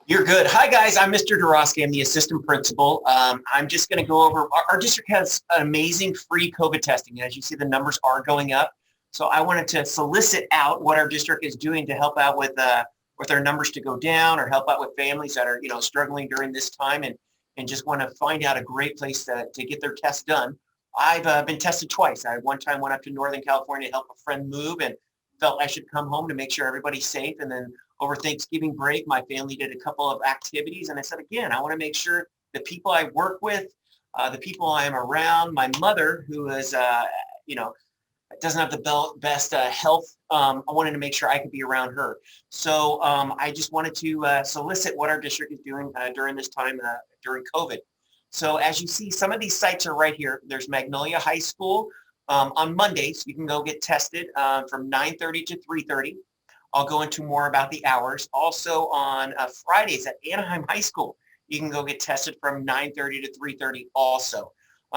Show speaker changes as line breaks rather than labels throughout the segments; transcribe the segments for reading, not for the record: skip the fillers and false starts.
You're good. Hi, guys. I'm Mr. Dorosky. I'm the assistant principal. I'm just going to go over, our district has an amazing free COVID testing. As you see, the numbers are going up. So I wanted to solicit out what our district is doing to help out with our numbers to go down or help out with families that are, struggling during this time and just want to find out a great place to get their test done. I've been tested twice. I one time went up to Northern California to help a friend move and felt I should come home to make sure everybody's safe. And then over Thanksgiving break, my family did a couple of activities. And I said, again, I want to make sure the people I work with, the people I am around, my mother, who is, doesn't have the best health, I wanted to make sure I could be around her. So I just wanted to solicit what our district is doing during this time, during COVID. So as you see, some of these sites are right here. There's Magnolia High School. On Mondays, you can go get tested from 9:30 to 3:30. I'll go into more about the hours. Also on Fridays at Anaheim High School, you can go get tested from 9:30 to 3:30 also.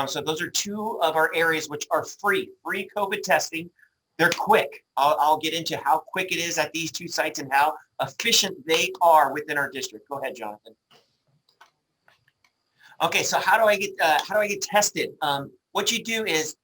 So those are two of our areas which are free COVID testing. They're quick. I'll get into how quick it is at these two sites and how efficient they are within our district. Go ahead, Jonathan. Okay, so how do I get tested? What you do is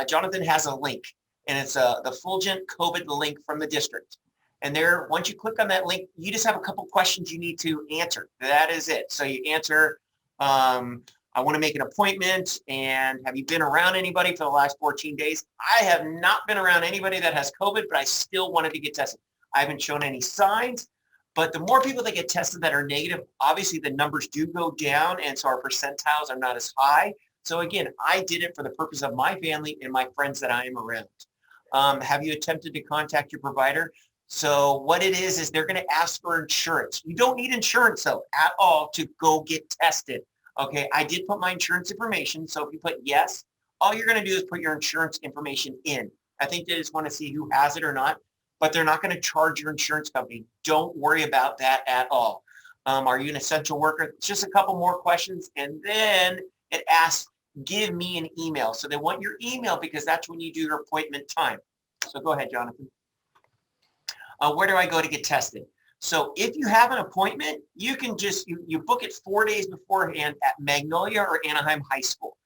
Jonathan has a link, and it's the Fulgent COVID link from the district. And there, once you click on that link, you just have a couple questions you need to answer. That is it. So you answer, I want to make an appointment, and have you been around anybody for the last 14 days? I have not been around anybody that has COVID, but I still wanted to get tested. I haven't shown any signs, but the more people that get tested that are negative, obviously the numbers do go down, and so our percentiles are not as high. So again, I did it for the purpose of my family and my friends that I am around. Have you attempted to contact your provider? So what it is they're going to ask for insurance. You don't need insurance, though, at all to go get tested. Okay, I did put my insurance information. So if you put yes, all you're going to do is put your insurance information in. I think they just want to see who has it or not, but they're not going to charge your insurance company. Don't worry about that at all. Are you an essential worker? It's just a couple more questions, and then it asks, give me an email. So they want your email because that's when you do your appointment time. So go ahead, Jonathan. Where do I go to get tested? So if you have an appointment, you can just, you book it 4 days beforehand at Magnolia or Anaheim High School.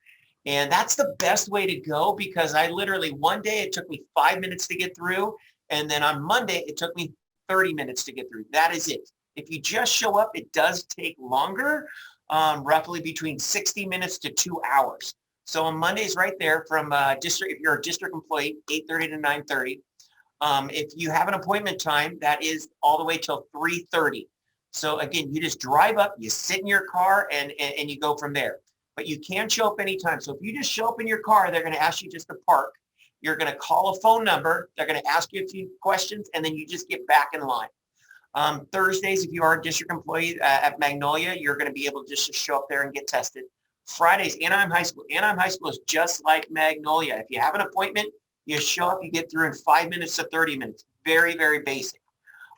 And that's the best way to go because I literally, one day it took me 5 minutes to get through. And then on Monday, it took me 30 minutes to get through. That is it. If you just show up, it does take longer, roughly between 60 minutes to 2 hours. So on Mondays right there from district, if you're a district employee, 8:30 to 9:30. If you have an appointment time, that is all the way till 3:30. So again, you just drive up, you sit in your car, and you go from there. But you can show up anytime. So if you just show up in your car, they're going to ask you just to park. You're going to call a phone number. They're going to ask you a few questions, and then you just get back in line. Thursdays, if you are a district employee at Magnolia, you're going to be able just to show up there and get tested. Fridays, Anaheim High School. Anaheim High School is just like Magnolia. If you have an appointment, you show up, you get through in 5 minutes to 30 minutes. Very, very basic.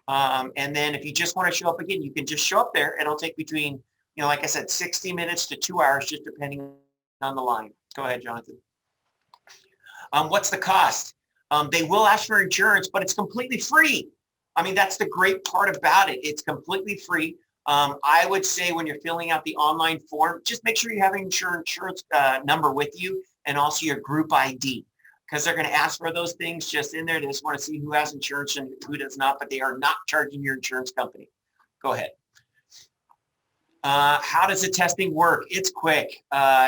And then if you just want to show up again, you can just show up there. It'll take between, like I said, 60 minutes to 2 hours, just depending on the line. Go ahead, Jonathan. What's the cost? They will ask for insurance, but it's completely free. I mean, that's the great part about it. It's completely free. I would say when you're filling out the online form, just make sure you have an insurance number with you and also your group ID. Because they're going to ask for those things just in there. They just want to see who has insurance and who does not, but they are not charging your insurance company. Go ahead. How does the testing work? It's quick.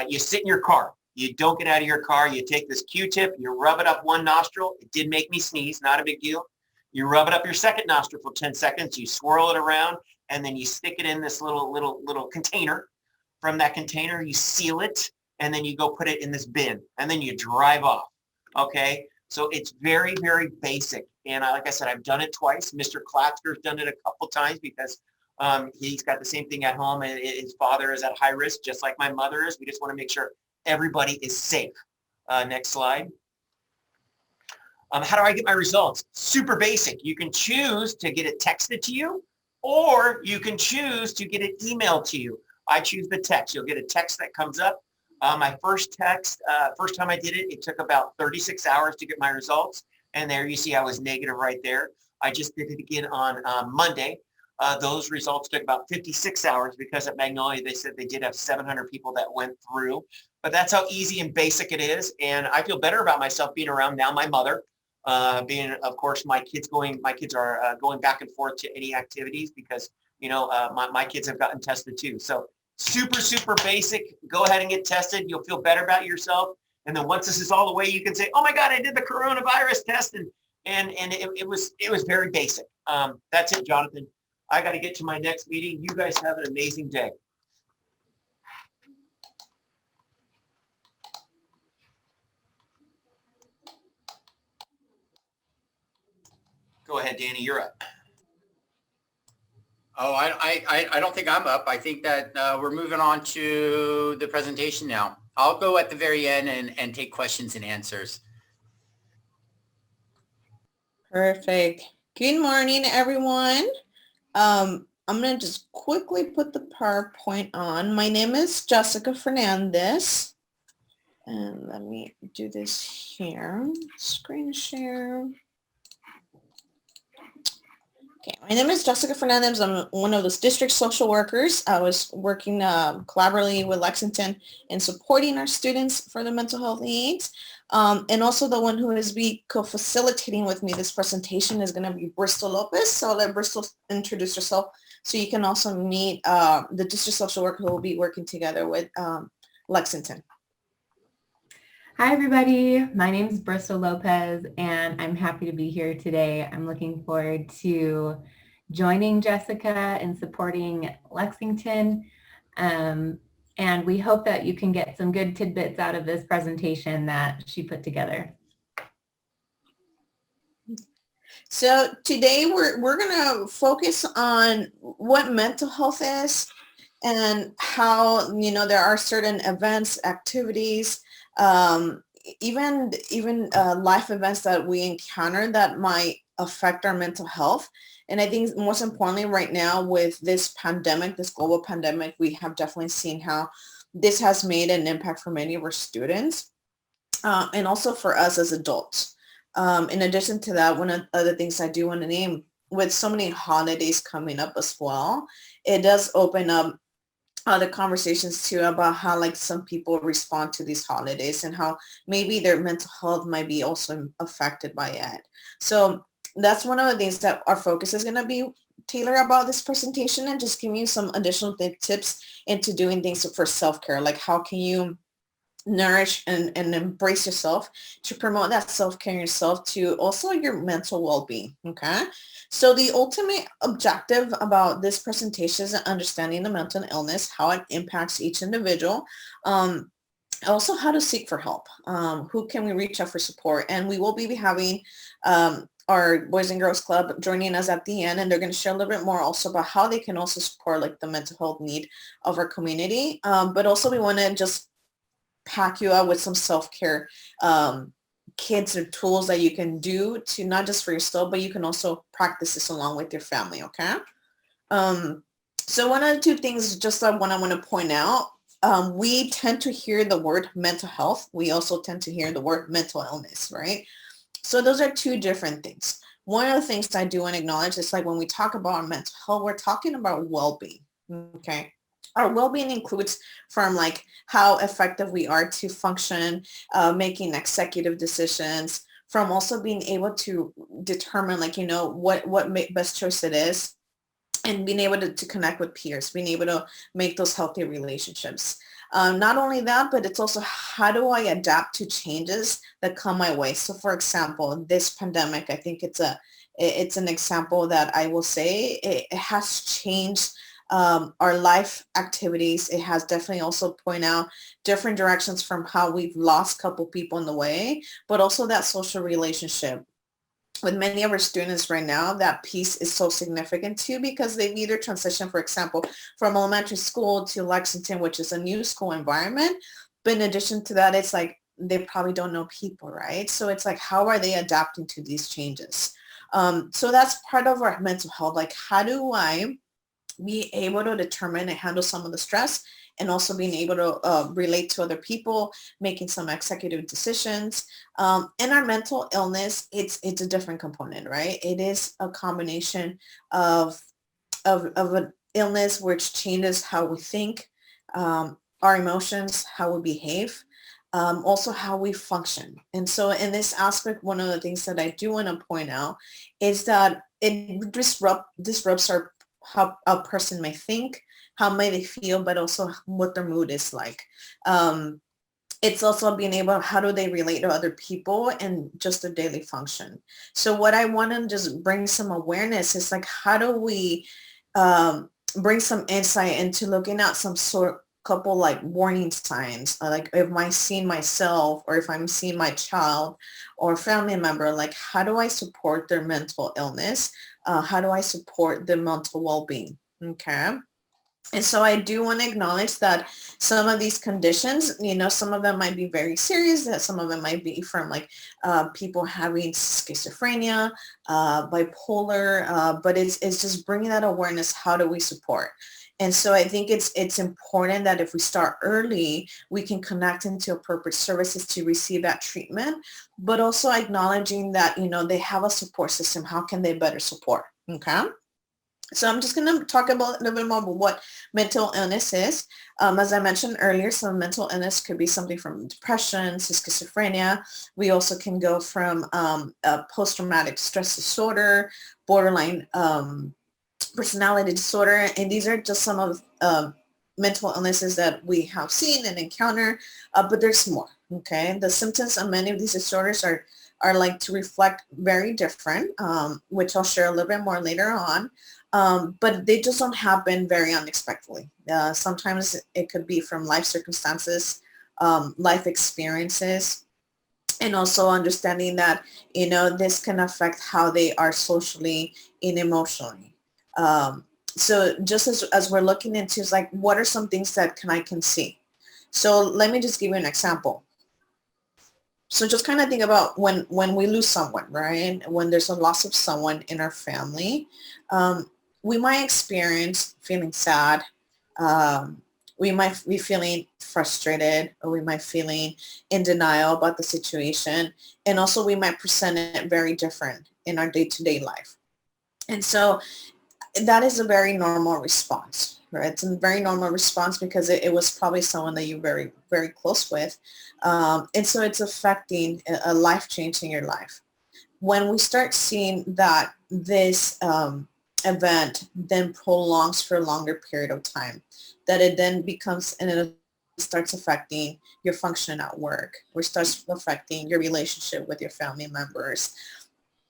You sit in your car. You don't get out of your car. You take this Q-tip. You rub it up one nostril. It did make me sneeze. Not a big deal. You rub it up your second nostril for 10 seconds. You swirl it around, and then you stick it in this little container. From that container, you seal it, and then you go put it in this bin, and then you drive off. Okay, so it's very, very basic. And like I said, I've done it twice. Mr. Klatzker's done it a couple times because he's got the same thing at home. And his father is at high risk, just like my mother is. We just want to make sure everybody is safe. Next slide. How do I get my results? Super basic. You can choose to get it texted to you, or you can choose to get it emailed to you. I choose the text. You'll get a text that comes up. My first time I did it, it took about 36 hours to get my results. And there you see I was negative right there. I just did it again on Monday. Those results took about 56 hours because at Magnolia, they said they did have 700 people that went through. But that's how easy and basic it is. And I feel better about myself being around now my mother, being, of course, my kids are going back and forth to any activities because, my kids have gotten tested too. So super, super basic. Go ahead and get tested. You'll feel better about yourself. And then once this is all the way, you can say, oh my God, I did the coronavirus test. And it was very basic. That's it, Jonathan. I got to get to my next meeting. You guys have an amazing day. Go ahead, Danny, you're up.
Oh, I don't think I'm up. I think that we're moving on to the presentation now. I'll go at the very end and take questions and answers.
Perfect. Good morning, everyone. I'm going to just quickly put the PowerPoint on. My name is Jessica Fernandez. And let me do this here. Screen share. Okay, my name is Jessica Fernandez. I'm one of those district social workers. I was working collaboratively with Lexington in supporting our students for their mental health needs. And also the one who is co-facilitating with me this presentation is going to be Bristol Lopez. So I'll let Bristol introduce herself so you can also meet the district social worker who will be working together with Lexington.
Hi, everybody. My name is Bristol Lopez, and I'm happy to be here today. I'm looking forward to joining Jessica and supporting Lexington. And we hope that you can get some good tidbits out of this presentation that she put together.
So today we're going to focus on what mental health is and how, there are certain events, activities, even life events that we encounter that might affect our mental health. And I think most importantly right now with this pandemic, this global pandemic, we have definitely seen how this has made an impact for many of our students and also for us as adults. In addition to that, one of the other things I do want to name, with so many holidays coming up as well, it does open up other conversations too about how like some people respond to these holidays and how maybe their mental health might be also affected by it. So that's one of the things that our focus is going to be, Taylor, about this presentation, and just giving you some additional tips into doing things for self-care. Like how can you nourish and embrace yourself to promote that self-care yourself to also your mental well-being. Okay. So the ultimate objective about this presentation is understanding the mental illness, how it impacts each individual, also how to seek for help, who can we reach out for support. And we will be having our Boys and Girls Club joining us at the end, and they're going to share a little bit more also about how they can also support like the mental health need of our community. But also we want to just pack you up with some self-care kits or tools that you can do to not just for yourself, but you can also practice this along with your family. Okay. So one of the two things just I want to point out, we tend to hear the word mental health. We also tend to hear the word mental illness, right? So those are two different things. One of the things I do want to acknowledge is like when we talk about our mental health, we're talking about well-being. Okay. Our well-being includes from like how effective we are to function, making executive decisions, from also being able to determine like, what best choice it is, and being able to connect with peers, being able to make those healthy relationships. Not only that, but it's also how do I adapt to changes that come my way? So for example, this pandemic, I think it's an example that I will say it has changed our life activities. It has definitely also point out different directions from how we've lost a couple people in the way, but also that social relationship. With many of our students right now, that piece is so significant too, because they've either transitioned, for example, from elementary school to Lexington, which is a new school environment. But in addition to that, it's like they probably don't know people, right? So it's like, how are they adapting to these changes? So that's part of our mental health. Like, how do I be able to determine and handle some of the stress, and also being able to relate to other people, making some executive decisions. In our mental illness, it's a different component, right? It is a combination of of an illness which changes how we think, our emotions, how we behave, also how we function. And so in this aspect, one of the things that I do want to point out is that it disrupts how a person may think, how may they feel, but also what their mood is like. It's also being able, how do they relate to other people and just their daily function. So what I want to just bring some awareness is like, how do we bring some insight into looking at some sort couple like warning signs, like if I'm seeing myself or if I'm seeing my child or family member, like how do I support their mental illness? How do I support their mental well-being? Okay. And so I do want to acknowledge that some of these conditions, some of them might be very serious, that some of them might be from like people having schizophrenia, bipolar, but it's just bringing that awareness. How do we support? And so I think it's important that if we start early, we can connect into appropriate services to receive that treatment, but also acknowledging that, they have a support system. How can they better support? Okay. So I'm just going to talk about a little bit more about what mental illness is. As I mentioned earlier, some mental illness could be something from depression to schizophrenia. We also can go from a post-traumatic stress disorder, borderline personality disorder, and these are just some of mental illnesses that we have seen and encounter, but there's more. Okay, the symptoms of many of these disorders are like to reflect very different, which I'll share a little bit more later on. But they just don't happen very unexpectedly. Sometimes it could be from life circumstances, life experiences, and also understanding that, this can affect how they are socially and emotionally. So just as we're looking into, it's like, what are some things that I can see? So let me just give you an example. So just kind of think about when we lose someone, right? When there's a loss of someone in our family, we might experience feeling sad. We might be feeling frustrated, or we might feeling in denial about the situation. And also we might present it very different in our day-to-day life. And so that is a very normal response, right? It's a very normal response because it was probably someone that you're very, very close with. And so it's affecting a life change in your life. When we start seeing that this event then prolongs for a longer period of time, that it then becomes, and it starts affecting your function at work, or starts affecting your relationship with your family members,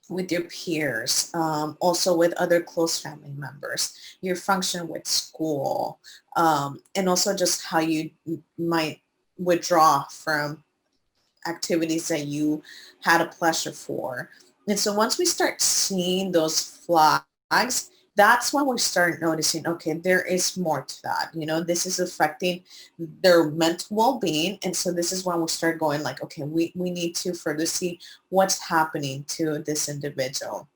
with your peers, also with other close family members, your function with school, and also just how you might withdraw from activities that you had a pleasure for. And so once we start seeing those flags, that's when we start noticing, okay, there is more to that. This is affecting their mental well-being. And so this is when we start going like, okay, we need to further see what's happening to this individual.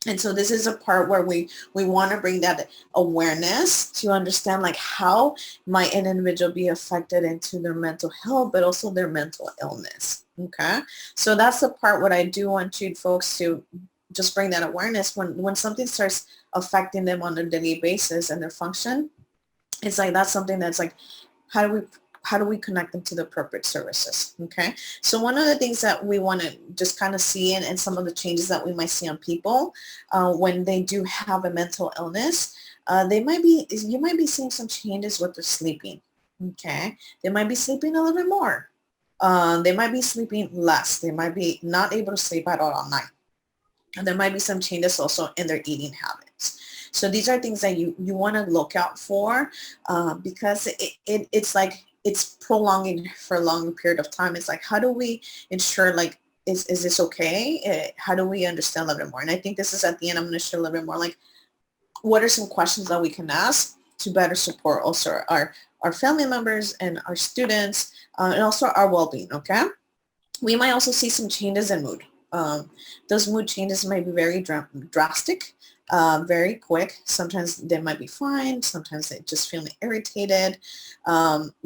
And so this is a part where we want to bring that awareness to understand like how might an individual be affected into their mental health, but also their mental illness. Okay. So that's the part what I do want you folks to just bring that awareness when something starts affecting them on a daily basis and their function. It's like, that's something that's like, how do we connect them to the appropriate services? Okay. So one of the things that we want to just kind of see and some of the changes that we might see on people when they do have a mental illness, you might be seeing some changes with their sleeping. Okay. They might be sleeping a little bit more. They might be sleeping less. They might be not able to sleep at all night. And there might be some changes also in their eating habits. So these are things that you want to look out for because it's like it's prolonging for a long period of time. It's like, how do we ensure like, is this okay? How do we understand a little bit more? And I think this is at the end, I'm going to share a little bit more like, what are some questions that we can ask to better support also our family members and our students and also our well-being, okay? We might also see some changes in mood. Those mood changes might be very drastic, very quick. Sometimes they might be fine. Sometimes they just feeling irritated,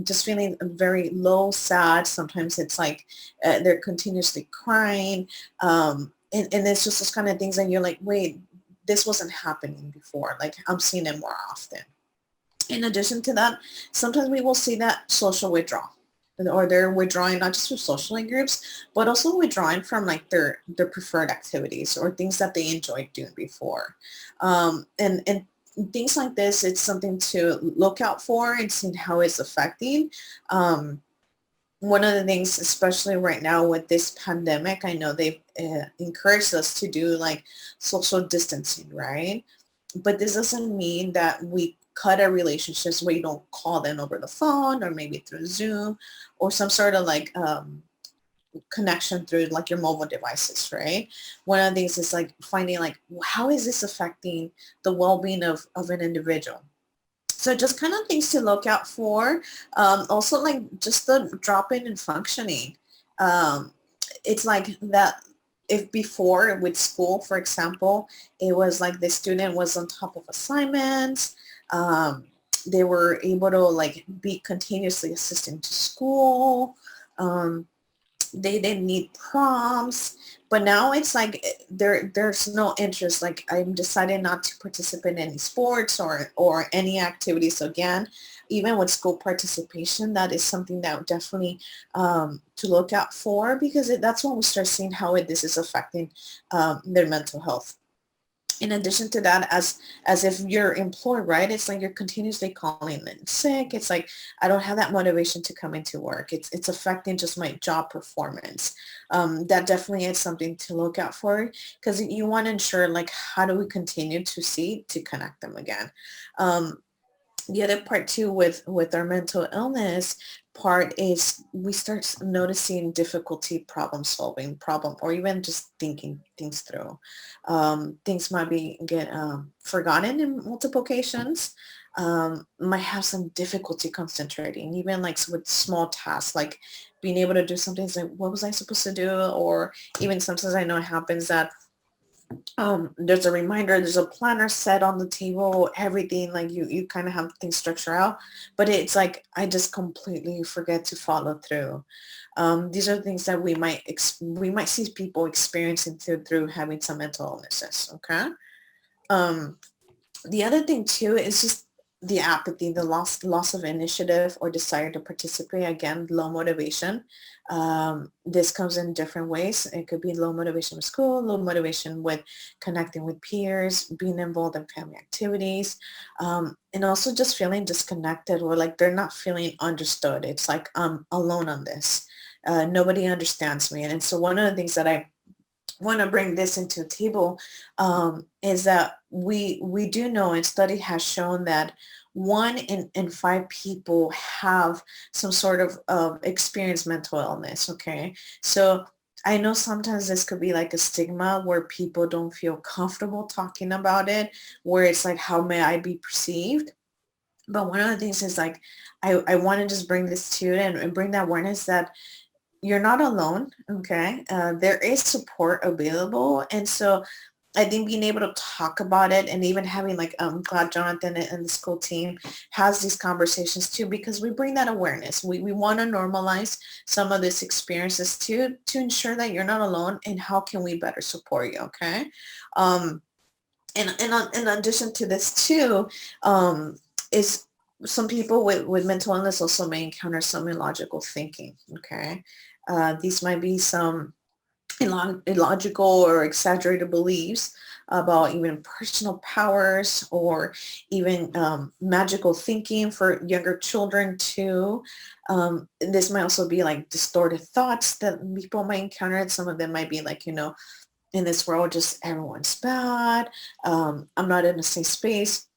just feeling very low, sad. Sometimes it's like they're continuously crying. And it's just those kind of things that you're like, wait, this wasn't happening before. Like I'm seeing it more often. In addition to that, sometimes we will see that social withdrawal, or they're withdrawing not just from social groups, but also withdrawing from like their preferred activities or things that they enjoyed doing before. And things like this, it's something to look out for and see how it's affecting. One of the things, especially right now with this pandemic, I know they've encouraged us to do like social distancing, right? But this doesn't mean that we cut our relationships where you don't call them over the phone or maybe through Zoom or some sort of like connection through like your mobile devices, right? One of the things is like finding like, how is this affecting the well-being of an individual? So just kind of things to look out for. Also like just the drop in functioning. It's like that if before with school, for example, it was like the student was on top of assignments. They were able to like be continuously assisting to school. They didn't need prompts, but now it's like there's no interest. Like I'm deciding not to participate in any sports or any activities. So again, even with school participation, that is something that definitely to look out for, because that's when we start seeing how this is affecting their mental health. In addition to that, as if you're employed, right? It's like you're continuously calling in sick. It's like, I don't have that motivation to come into work. It's affecting just my job performance. That definitely is something to look out for, because you want to ensure like, how do we continue to connect them again? The other part too with our mental illness part is we start noticing difficulty problem solving, or even just thinking things through. Things might get forgotten in multiple occasions. Might have some difficulty concentrating, even like with small tasks, like being able to do something like, what was I supposed to do? Or even sometimes I know it happens that there's a reminder, there's a planner set on the table, everything, like you kind of have things structured out, but it's like I just completely forget to follow through. These are things that we might see people experiencing through having some mental illnesses. Okay. The other thing too is just the apathy, the loss of initiative or desire to participate. Again, low motivation. This comes in different ways. It could be low motivation with school, low motivation with connecting with peers, being involved in family activities, and also just feeling disconnected, or like they're not feeling understood. It's like I'm alone on this. Nobody understands me. And so one of the things that I want to bring this into the table is that we do know, and study has shown that 1 in 5 people have some sort of experience mental illness. Okay, so I know sometimes this could be like a stigma where people don't feel comfortable talking about it, where it's like, how may I be perceived? But one of the things is like, I want to just bring this to you and bring that awareness that you're not alone. Okay. There is support available. And so I think being able to talk about it, and even having like, I'm glad Jonathan and the school team has these conversations too, because we bring that awareness. We want to normalize some of these experiences too, to ensure that you're not alone, and how can we better support you. Okay. And in addition to this too, is some people with mental illness also may encounter some illogical thinking. Okay. These might be some illogical or exaggerated beliefs about even personal powers, or even magical thinking for younger children too. This might also be like distorted thoughts that people might encounter. And some of them might be like, in this world, just everyone's bad. I'm not in a safe space.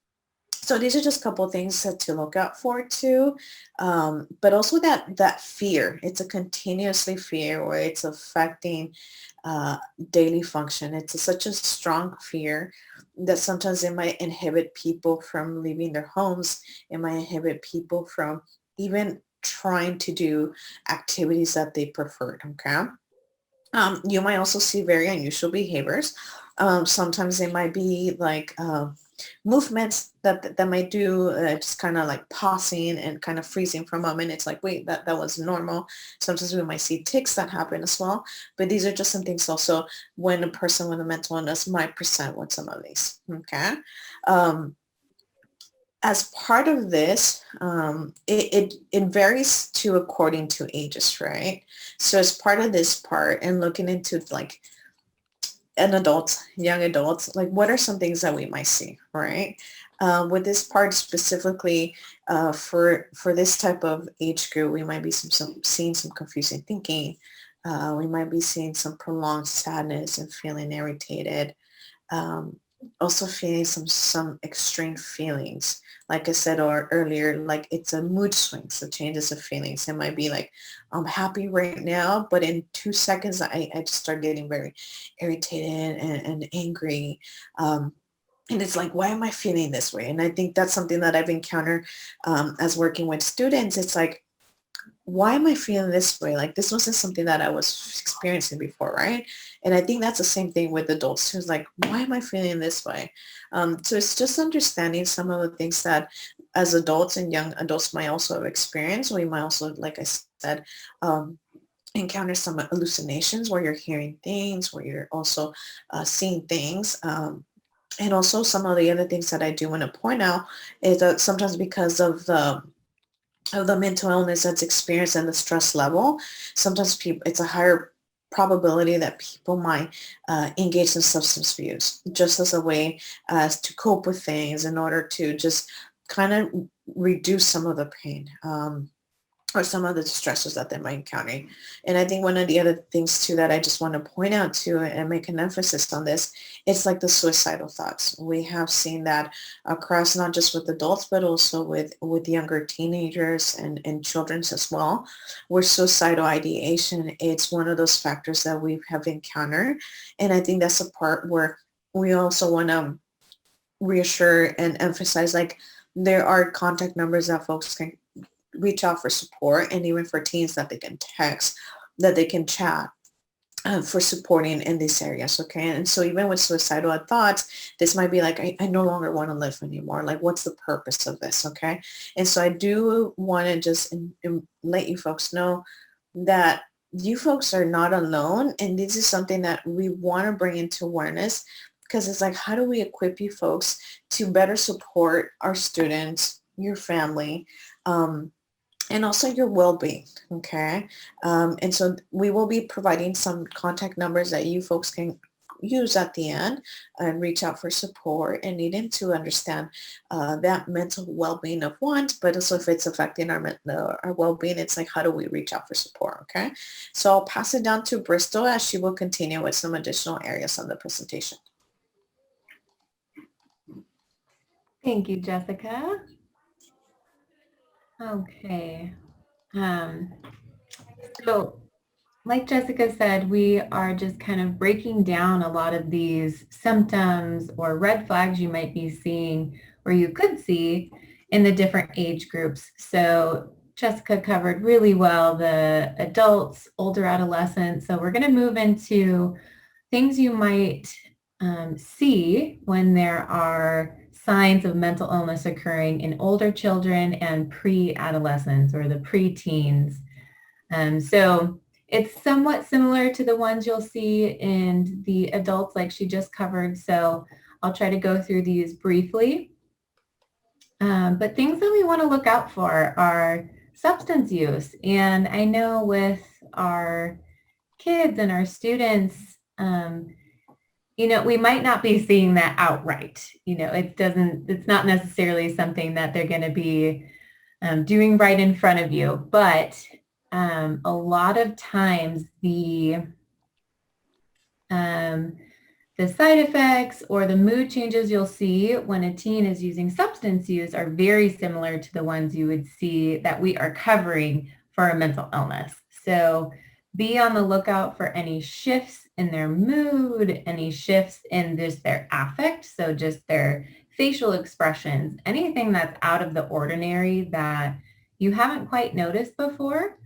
So these are just a couple of things to look out for too. But also that fear, it's a continuously fear where it's affecting daily function. It's such a strong fear that sometimes it might inhibit people from leaving their homes. It might inhibit people from even trying to do activities that they preferred. Okay. You might also see very unusual behaviors. Sometimes they might be like movements that might do, just kind of like pausing and kind of freezing for a moment. It's like, wait, that was normal. Sometimes we might see tics that happen as well, but these are just some things also when a person with a mental illness might present with some of these. Okay. As part of this, it varies too according to ages, right? So as part of this part and looking into like young adults, like what are some things that we might see, right? With this part specifically, for this type of age group, we might be seeing some confusing thinking. We might be seeing some prolonged sadness and feeling irritated. Also feeling some extreme feelings. Like I said earlier, like it's a mood swing, so changes of feelings. It might be like, I'm happy right now, but in 2 seconds, I just start getting very irritated and angry. And it's like, why am I feeling this way? And I think that's something that I've encountered as working with students. It's like, why am I feeling this way? Like this wasn't something that I was experiencing before, right? And I think that's the same thing with adults too. It's like, why am I feeling this way? So it's just understanding some of the things that as adults and young adults might also have experienced. We might also, like I said, encounter some hallucinations where you're hearing things, where you're also seeing things. And also some of the other things that I do want to point out is that sometimes because of the mental illness that's experienced and the stress level, sometimes it's a higher probability that people might engage in substance abuse just as a way as to cope with things in order to just kind of reduce some of the pain. Or some of the stresses that they might encounter. And I think one of the other things too that I just want to point out too and make an emphasis on this, it's like the suicidal thoughts. We have seen that across not just with adults, but also with younger teenagers and children as well, where suicidal ideation, it's one of those factors that we have encountered. And I think that's a part where we also want to reassure and emphasize, like there are contact numbers that folks can reach out for support, and even for teens that they can text, that they can chat for supporting in these areas. Okay. And so even with suicidal thoughts, this might be like, I no longer want to live anymore. Like, what's the purpose of this? Okay. And so I do want to just let you folks know that you folks are not alone. And this is something that we want to bring into awareness, because it's like, how do we equip you folks to better support our students, your family, and also your well-being, okay? And so we will be providing some contact numbers that you folks can use at the end and reach out for support and needing to understand that mental well-being of one, but also if it's affecting our well-being, it's like, how do we reach out for support, okay? So I'll pass it down to Bristol as she will continue with some additional areas on the presentation.
Thank you, Jessica. Okay. So like Jessica said, we are just kind of breaking down a lot of these symptoms or red flags you might be seeing, or you could see in the different age groups. So Jessica covered really well the adults, older adolescents. So we're going to move into things you might see when there are signs of mental illness occurring in older children and pre-adolescents or the pre-teens. So it's somewhat similar to the ones you'll see in the adults like she just covered. So I'll try to go through these briefly. But things that we want to look out for are substance use. And I know with our kids and our students, we might not be seeing that outright. It's not necessarily something that they're going to be doing right in front of you, but a lot of times the side effects or the mood changes you'll see when a teen is using substance use are very similar to the ones you would see that we are covering for a mental illness. So be on the lookout for any shifts in their mood, any shifts in just their affect, so just their facial expressions, anything that's out of the ordinary that you haven't quite noticed before.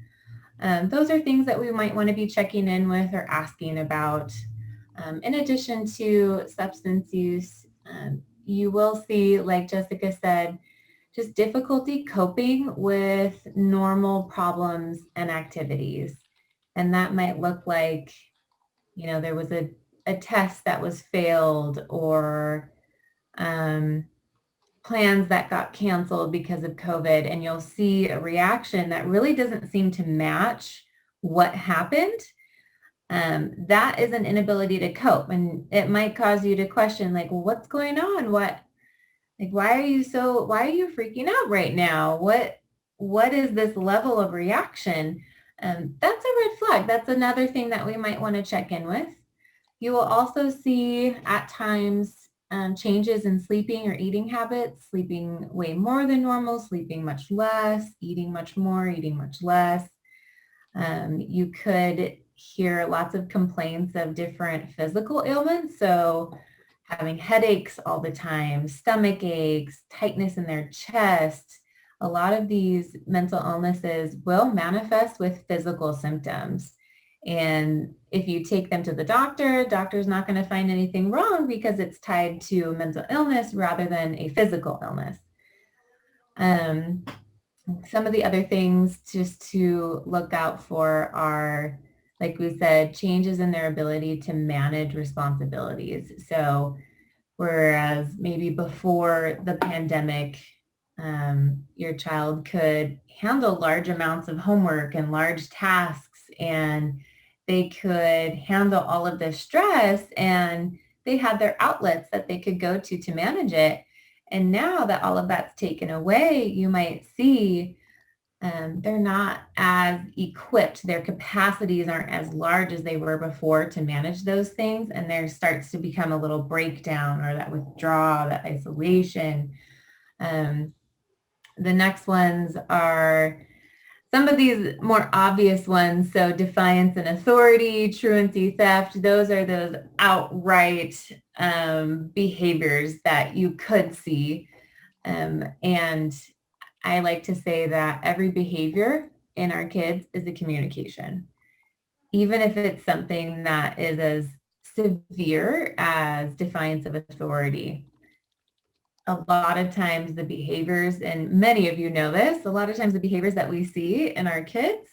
Those are things that we might want to be checking in with or asking about. In addition to substance use, you will see, like Jessica said, just difficulty coping with normal problems and activities. And that might look like, there was a test that was failed, or plans that got canceled because of COVID, and you'll see a reaction that really doesn't seem to match what happened. That is an inability to cope, and it might cause you to question, like, well, what's going on? Why are you freaking out right now? What is this level of reaction? That's a red flag. That's another thing that we might want to check in with. You will also see at times changes in sleeping or eating habits, sleeping way more than normal, sleeping much less, eating much more, eating much less. You could hear lots of complaints of different physical ailments. So having headaches all the time, stomach aches, tightness in their chest. A lot of these mental illnesses will manifest with physical symptoms. And if you take them to the doctor's not going to find anything wrong because it's tied to mental illness rather than a physical illness. Some of the other things just to look out for are, like we said, changes in their ability to manage responsibilities. So whereas maybe before the pandemic, your child could handle large amounts of homework and large tasks, and they could handle all of the stress, and they had their outlets that they could go to manage it. And now that all of that's taken away, you might see they're not as equipped. Their capacities aren't as large as they were before to manage those things. And there starts to become a little breakdown, or that withdrawal, that isolation. The next ones are some of these more obvious ones. So defiance and authority, truancy, theft, those are those outright behaviors that you could see. And I like to say that every behavior in our kids is a communication, even if it's something that is as severe as defiance of authority. A lot of times the behaviors, and many of you know this, a lot of times the behaviors that we see in our kids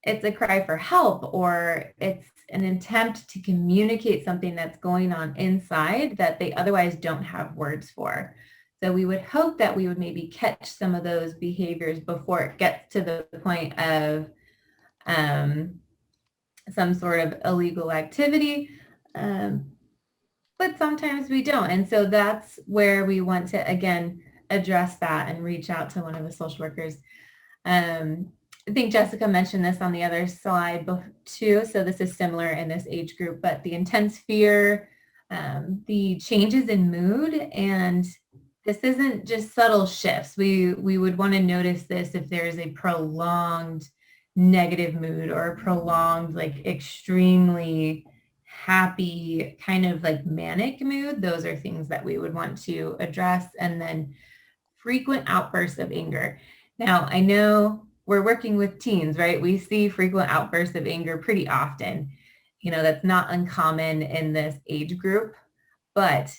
it's a cry for help, or it's an attempt to communicate something that's going on inside that they otherwise don't have words for. So we would hope that we would maybe catch some of those behaviors before it gets to the point of some sort of illegal activity. But sometimes we don't. And so that's where we want to, again, address that and reach out to one of the social workers. I think Jessica mentioned this on the other slide too. So this is similar in this age group, but the intense fear, the changes in mood, and this isn't just subtle shifts. We would want to notice this if there's a prolonged negative mood, or a prolonged, like, extremely happy, kind of like manic mood. Those are things that we would want to address. And then frequent outbursts of anger. Now, I know we're working with teens, right? We see frequent outbursts of anger pretty often. That's not uncommon in this age group, but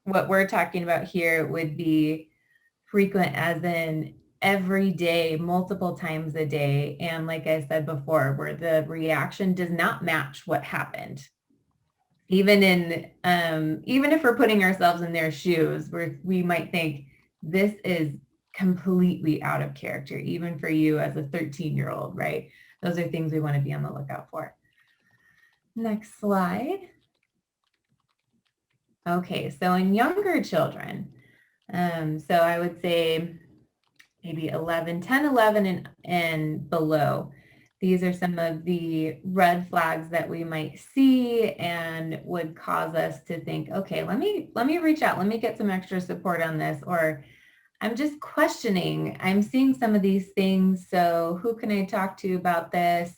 what we're talking about here would be frequent as in every day, multiple times a day. And like I said before, where the reaction does not match what happened. Even if we're putting ourselves in their shoes, we might think this is completely out of character, even for you as a 13-year-old, right? Those are things we want to be on the lookout for. Next slide. Okay, so in younger children, so I would say maybe 10, 11 and below. These are some of the red flags that we might see and would cause us to think, okay, let me reach out. Let me get some extra support on this. Or I'm just questioning. I'm seeing some of these things. So who can I talk to about this?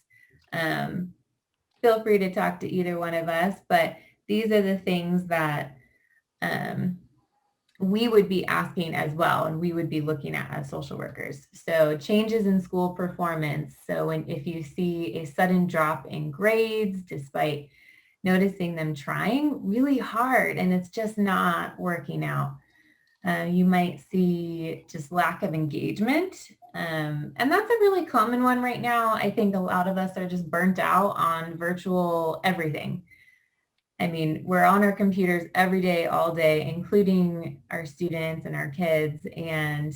Feel free to talk to either one of us. But these are the things that we would be asking as well, and we would be looking at as social workers. So changes in school performance. So if you see a sudden drop in grades despite noticing them trying really hard and it's just not working out. You might see just lack of engagement. And that's a really common one right now. I think a lot of us are just burnt out on virtual everything. I mean, we're on our computers every day, all day, including our students and our kids. And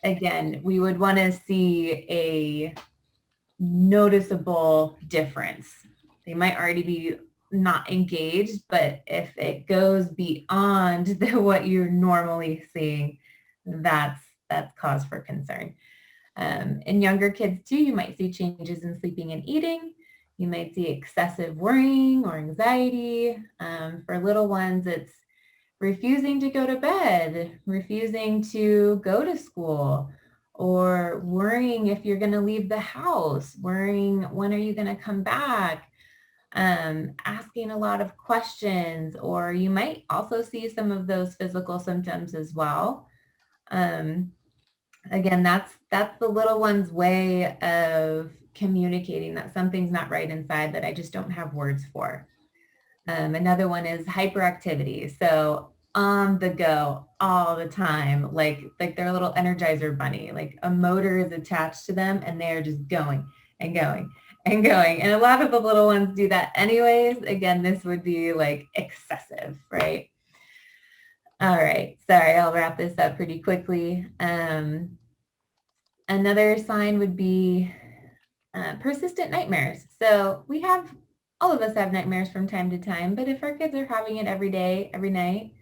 again, we would want to see a noticeable difference. They might already be not engaged, but if it goes beyond what you're normally seeing, that's cause for concern. In younger kids too, you might see changes in sleeping and eating. You might see excessive worrying or anxiety. For little ones, it's refusing to go to bed, refusing to go to school, or worrying if you're going to leave the house, worrying when are you going to come back, asking a lot of questions, or you might also see some of those physical symptoms as well. Again, that's the little one's way of communicating that something's not right inside that I just don't have words for. Another one is hyperactivity. So on the go all the time, like they're a little Energizer bunny, like a motor is attached to them and they're just going and going and going. And a lot of the little ones do that anyways. Again, this would be like excessive, right? All right, sorry, I'll wrap this up pretty quickly. Another sign would be persistent nightmares. So all of us have nightmares from time to time, but if our kids are having it every day, every night,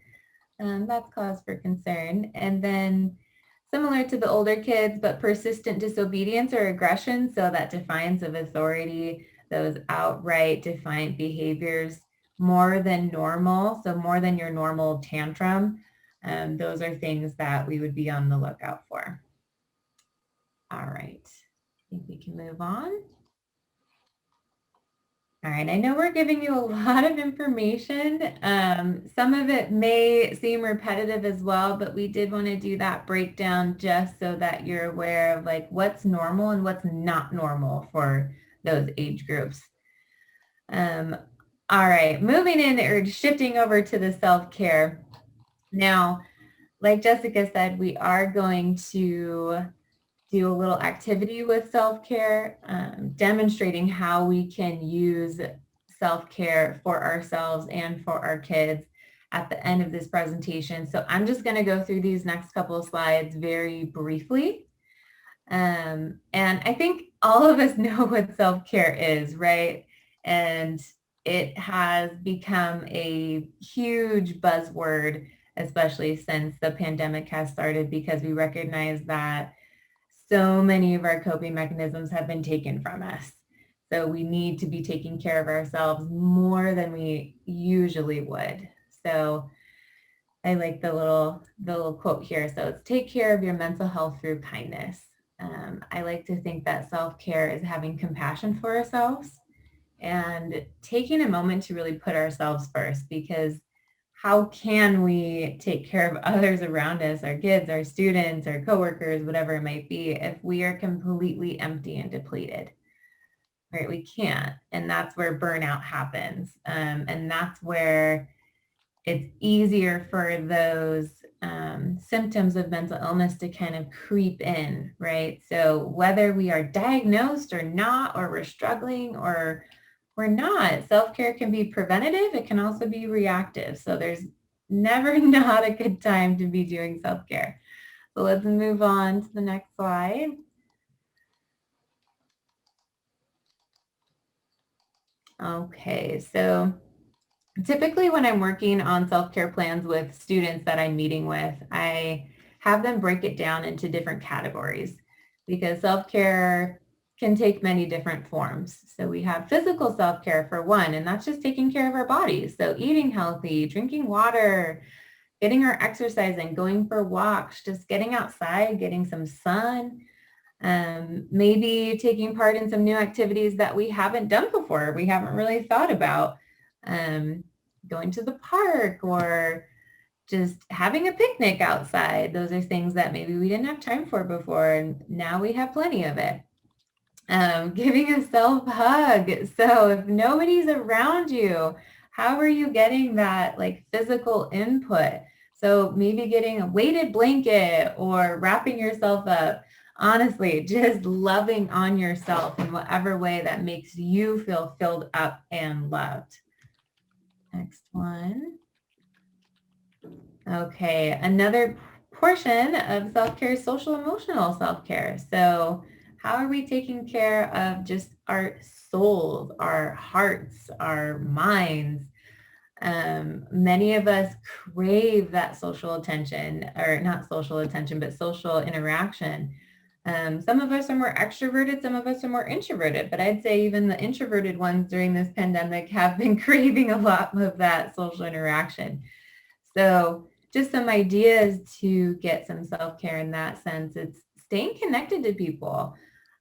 that's cause for concern. And then similar to the older kids, but persistent disobedience or aggression, so that defiance of authority, those outright defiant behaviors, more than normal, so more than your normal tantrum, those are things that we would be on the lookout for. All right, I think we can move on. All right, I know we're giving you a lot of information. Some of it may seem repetitive as well, but we did want to do that breakdown just so that you're aware of like what's normal and what's not normal for those age groups. All right, moving in or shifting over to the self-care. Now, like Jessica said, we are going to do a little activity with self-care, demonstrating how we can use self-care for ourselves and for our kids at the end of this presentation. So I'm just going to go through these next couple of slides very briefly. And I think all of us know what self-care is, right? And it has become a huge buzzword, especially since the pandemic has started, because we recognize that so many of our coping mechanisms have been taken from us. So we need to be taking care of ourselves more than we usually would. So I like the little quote here. So it's take care of your mental health through kindness. I like to think that self-care is having compassion for ourselves and taking a moment to really put ourselves first, because how can we take care of others around us, our kids, our students, our coworkers, whatever it might be, if we are completely empty and depleted, right? We can't. And that's where burnout happens. And that's where it's easier for those symptoms of mental illness to kind of creep in, right? So whether we are diagnosed or not, or we're struggling or we're not, self-care can be preventative. It can also be reactive. So there's never not a good time to be doing self-care. So let's move on to the next slide. Okay, so typically when I'm working on self-care plans with students that I'm meeting with, I have them break it down into different categories, because self-care can take many different forms. So we have physical self-care for one, and that's just taking care of our bodies. So eating healthy, drinking water, getting our exercise in, going for walks, just getting outside, getting some sun, maybe taking part in some new activities that we haven't done before, we haven't really thought about, going to the park or just having a picnic outside. Those are things that maybe we didn't have time for before, and now we have plenty of it. Giving a self hug. So if nobody's around you, how are you getting that like physical input? So maybe getting a weighted blanket or wrapping yourself up. Honestly, just loving on yourself in whatever way that makes you feel filled up and loved. Next one. Okay, another portion of self-care is social emotional self-care. So how are we taking care of just our souls, our hearts, our minds? Many of us crave that social attention, or not social attention, but social interaction. Some of us are more extroverted, some of us are more introverted, but I'd say even the introverted ones during this pandemic have been craving a lot of that social interaction. So just some ideas to get some self-care in that sense. It's staying connected to people.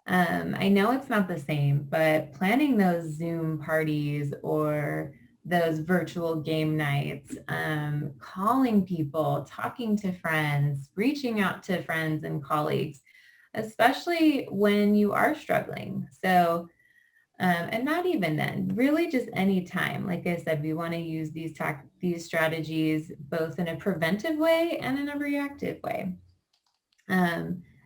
I know it's not the same, but planning those Zoom parties or those virtual game nights, calling people, talking to friends, reaching out to friends and colleagues, especially when you are struggling. So and not even then, really just any time. Like I said, we want to use these strategies both in a preventive way and in a reactive way.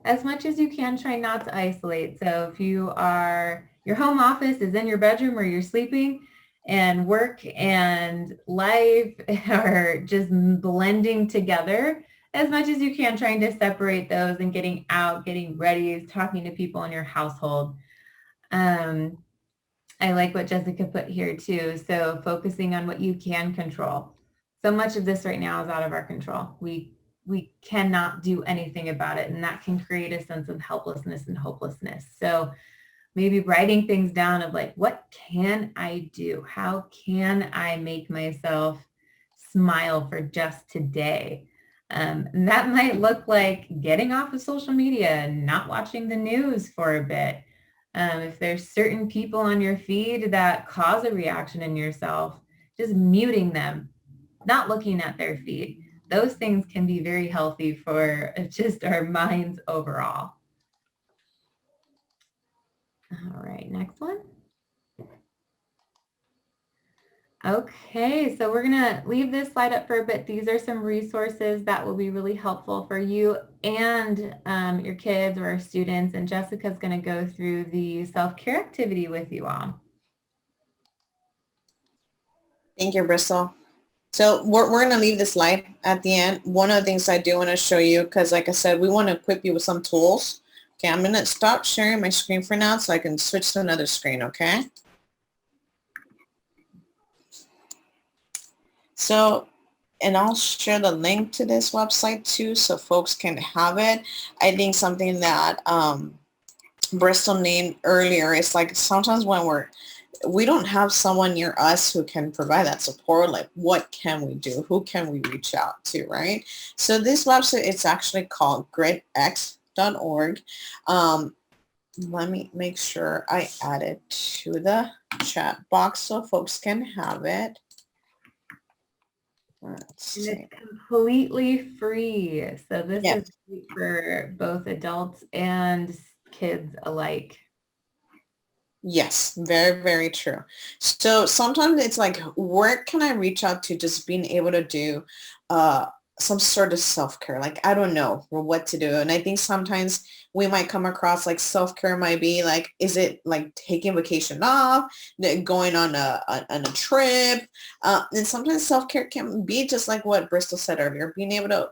As much as you can, try not to isolate. So if your home office is in your bedroom or you're sleeping, and work and life are just blending together, as much as you can, trying to separate those and getting out, getting ready, talking to people in your household. I like what Jessica put here too. So focusing on what you can control. So much of this right now is out of our control. We cannot do anything about it, and that can create a sense of helplessness and hopelessness. So maybe writing things down of like, what can I do? How can I make myself smile for just today? And that might look like getting off of social media and not watching the news for a bit. If there's certain people on your feed that cause a reaction in yourself, just muting them, not looking at their feed. Those things can be very healthy for just our minds overall. All right, next one. Okay, so we're gonna leave this slide up for a bit. These are some resources that will be really helpful for you and your kids or students. And Jessica's gonna go through the self-care activity with you all.
Thank you, Bristol. So we're going to leave this slide at the end. One of the things I do want to show you, because like I said, we want to equip you with some tools. Okay, I'm going to stop sharing my screen for now so I can switch to another screen, okay? So, and I'll share the link to this website too so folks can have it. I think something that Bristol named earlier is like sometimes when we don't have someone near us who can provide that support, like what can we do? Who can we reach out to, right? So this website, it's actually called gridx.org. Let me make sure I add it to the chat box so folks can have it. Let's see.
And it's completely free. So this
Yes.
is great for both adults and kids alike.
Yes, very, very true. So sometimes it's like, where can I reach out to just being able to do some sort of self-care? Like, I don't know what to do. And I think sometimes we might come across like self-care might be like, is it like taking vacation off, going on a trip? And sometimes self-care can be just like what Bristol said earlier, being able to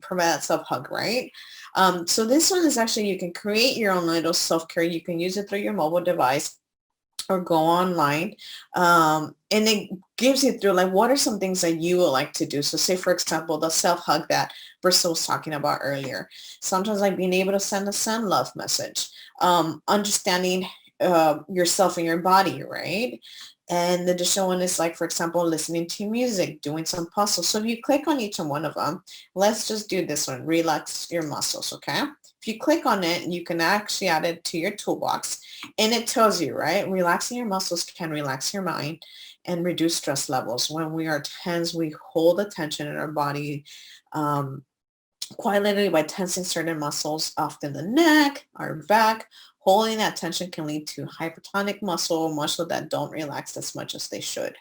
provide that self-hug, right? So this one is actually, you can create your own little self-care. You can use it through your mobile device or go online. And it gives you through like, what are some things that you would like to do? So say, for example, the self-hug that Bristol was talking about earlier. Sometimes like being able to send a send love message, understanding yourself and your body, right? And the additional one is like, for example, listening to music, doing some puzzles. So if you click on each one of them, let's just do this one, relax your muscles, okay? If you click on it, you can actually add it to your toolbox. And it tells you, right, relaxing your muscles can relax your mind and reduce stress levels. When we are tense, we hold the tension in our body quite literally by tensing certain muscles, often the neck, our back, Holding that tension can lead to hypertonic muscle that don't relax as much as they should.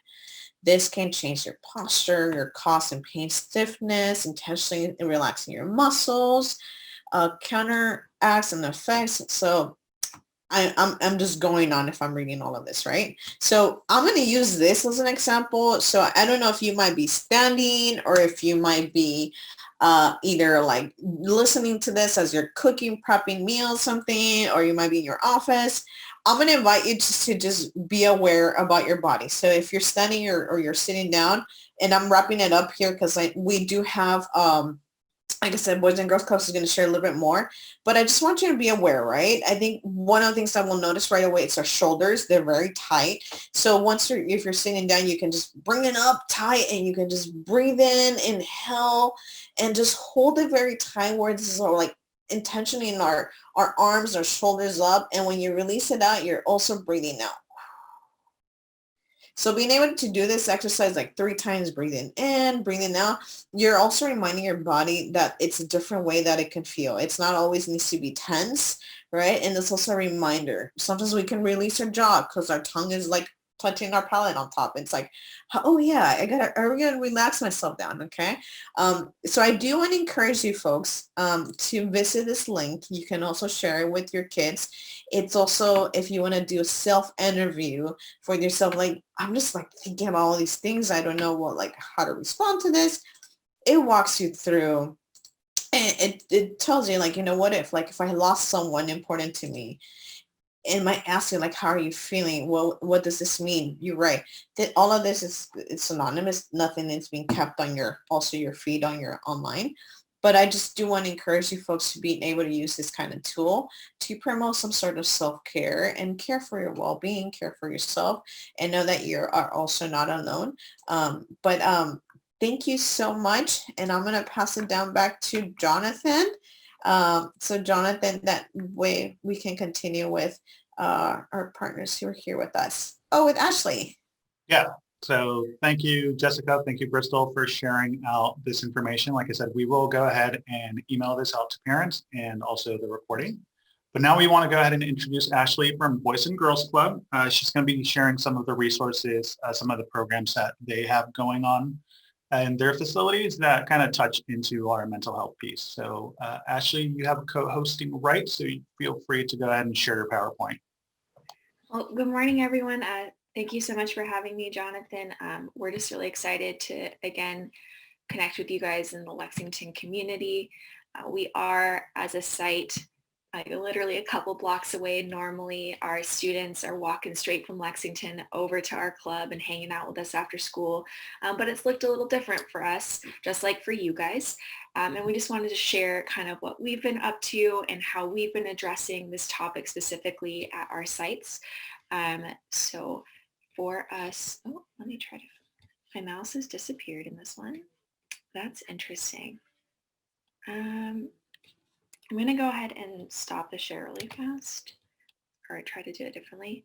This can change your posture, your cause and pain stiffness, intentionally relaxing your muscles, counteracts and effects. So I'm just going on if I'm reading all of this, right? So I'm going to use this as an example. So I don't know if you might be standing or if you might be either like listening to this as you're cooking, prepping meals, something, or you might be in your office. I'm going to invite you to just be aware about your body. So if you're standing or you're sitting down, and I'm wrapping it up here because we do have like I said, Boys and Girls Clubs is going to share a little bit more, but I just want you to be aware, right? I think one of the things that we'll notice right away, it's our shoulders. They're very tight. So if you're sitting down, you can just bring it up tight and you can just breathe in, inhale, and just hold it very tight where this is like intentionally in our arms, our shoulders up. And when you release it out, you're also breathing out. So being able to do this exercise like 3 times, breathing in, breathing out, you're also reminding your body that it's a different way that it can feel. It's not always needs to be tense, right? And it's also a reminder. Sometimes we can release our jaw because our tongue is like touching our palate on top. It's like, oh yeah, I gotta relax myself down, okay? So I do want to encourage you folks to visit this link. You can also share it with your kids. It's also, if you want to do a self-interview for yourself, like, I'm just like thinking about all these things. I don't know how to respond to this. It walks you through, and it tells you like, what if I lost someone important to me, and might ask you like, how are you feeling? Well, what does this mean? You're right. That all of this it's anonymous. Nothing is being kept on your feed on your online. But I just do want to encourage you folks to be able to use this kind of tool to promote some sort of self-care and care for your well-being, care for yourself, and know that you are also not alone. Thank you so much. And I'm going to pass it down back to Jonathan. So Jonathan, that way we can continue with our partners who are here with us. Oh, with Ashley.
Yeah. So thank you, Jessica. Thank you, Bristol, for sharing out this information. Like I said, we will go ahead and email this out to parents and also the recording. But now we want to go ahead and introduce Ashley from Boys and Girls Club. She's going to be sharing some of the resources, some of the programs that they have going on in their facilities that kind of touch into our mental health piece. So Ashley, you have a co-hosting right, so you feel free to go ahead and share your PowerPoint.
Well, good morning, everyone. Thank you so much for having me, Jonathan. We're just really excited to, again, connect with you guys in the Lexington community. We are, as a site, literally a couple blocks away. Normally, our students are walking straight from Lexington over to our club and hanging out with us after school. But it's looked a little different for us, just like for you guys. And we just wanted to share kind of what we've been up to and how we've been addressing this topic specifically at our sites. So for us, let me try to, my mouse has disappeared in this one. That's interesting. I'm going to go ahead and stop the share really fast, or try to do it differently.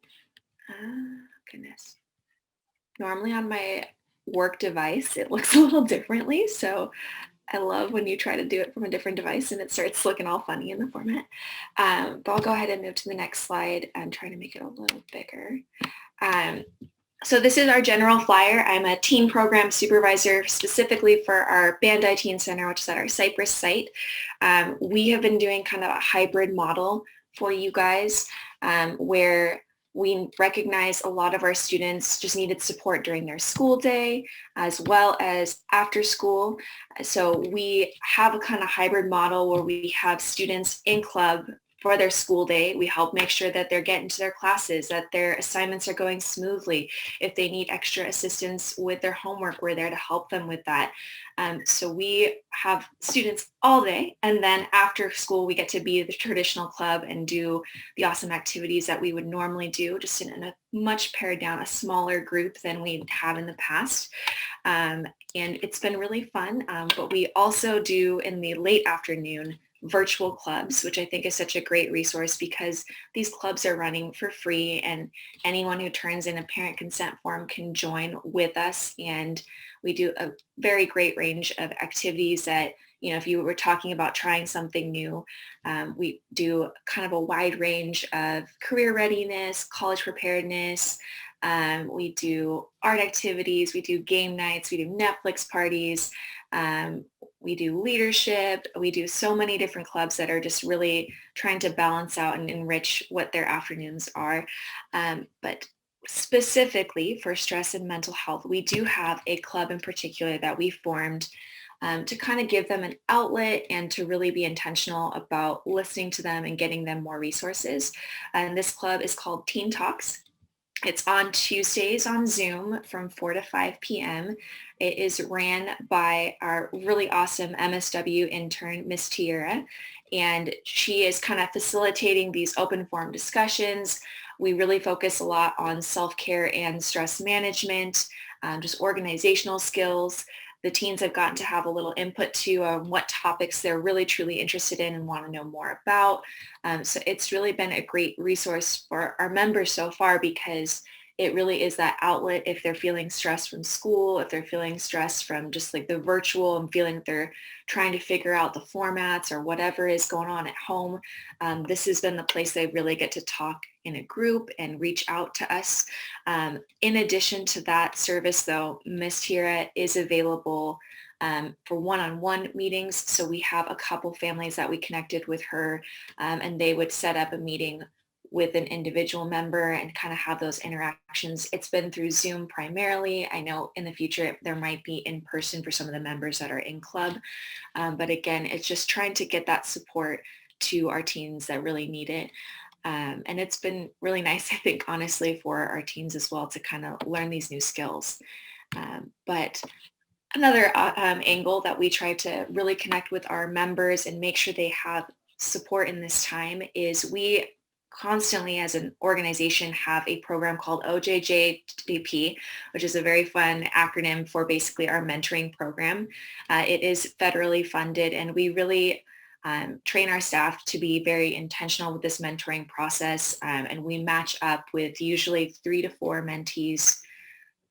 Goodness. Normally on my work device, it looks a little differently. So I love when you try to do it from a different device and it starts looking all funny in the format. But I'll go ahead and move to the next slide and try to make it a little bigger. So this is our general flyer. I'm a teen program supervisor specifically for our Bandai Teen Center, which is at our Cypress site. We have been doing kind of a hybrid model for you guys where we recognize a lot of our students just needed support during their school day as well as after school. So we have a kind of hybrid model where we have students in club for their school day. We help make sure that they're getting to their classes, that their assignments are going smoothly. If they need extra assistance with their homework, we're there to help them with that. So we have students all day, and then after school, we get to be the traditional club and do the awesome activities that we would normally do, just in a much pared down, a smaller group than we have in the past. And it's been really fun, but we also do in the late afternoon virtual clubs, which I think is such a great resource because these clubs are running for free and anyone who turns in a parent consent form can join with us. And we do a very great range of activities that if you were talking about trying something new, we do kind of a wide range of career readiness, college preparedness. We do art activities, we do game nights, we do Netflix parties, we do leadership. We do so many different clubs that are just really trying to balance out and enrich what their afternoons are. But specifically for stress and mental health, we do have a club in particular that we formed to kind of give them an outlet and to really be intentional about listening to them and getting them more resources. And this club is called Teen Talks. It's on Tuesdays on Zoom from 4 to 5 p.m. It is ran by our really awesome MSW intern, Miss Tiara, and she is kind of facilitating these open forum discussions. We really focus a lot on self-care and stress management, just organizational skills. The teens have gotten to have a little input to what topics they're really truly interested in and want to know more about. So it's really been a great resource for our members so far, because it really is that outlet if they're feeling stressed from school, if they're feeling stressed from just like the virtual and feeling that they're trying to figure out the formats or whatever is going on at home. This has been the place they really get to talk in a group and reach out to us. In addition to that service though, Miss Tira is available for one-on-one meetings. So we have a couple families that we connected with her and they would set up a meeting with an individual member and kind of have those interactions. It's been through Zoom primarily. I know in the future there might be in person for some of the members that are in club. But again, it's just trying to get that support to our teens that really need it. And it's been really nice, I think, honestly, for our teens as well to kind of learn these new skills. But another angle that we try to really connect with our members and make sure they have support in this time is we constantly as an organization have a program called OJJDP, which is a very fun acronym for basically our mentoring program. It is federally funded and we really train our staff to be very intentional with this mentoring process. And we match up with usually 3 to 4 mentees